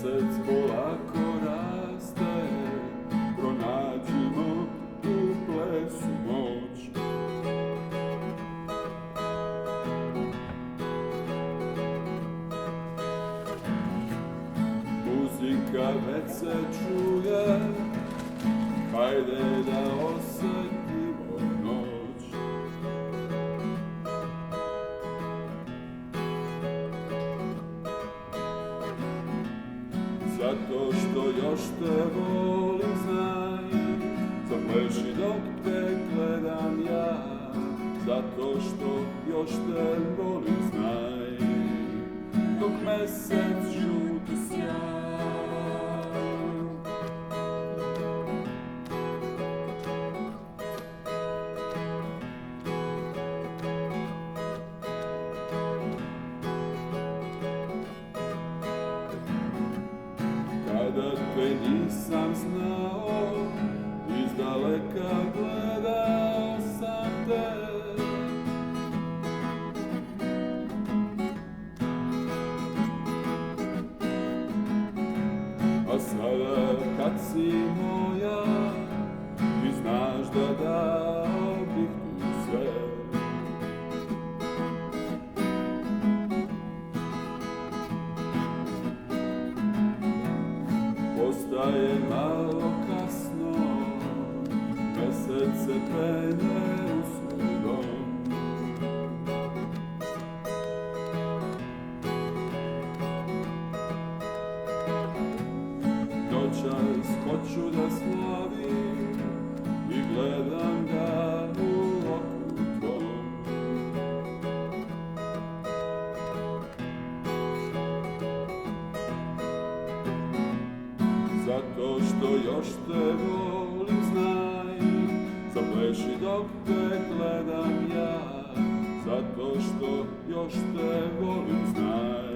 Mesec polako raste, pronađimo u plesu moć. Muzika već se čuje, hajde da osetimo noć. Zato što još te volim, znaj, zapleši dok te gledam ja. Zato što još te volim, znaj, dok mesec žuti sja. Kada te nisam znao, izdaleka gledao sam te. A sada kad si moja, ti znaš da dao bih ti sve. Postaje malo kasno, mesec se penje u svoj dom. Noćas hoću da slavim i gledam ga u oku tvom. Zato što još te volim, znaj, zapleši dok te gledam ja. Zato što još te volim, znaj.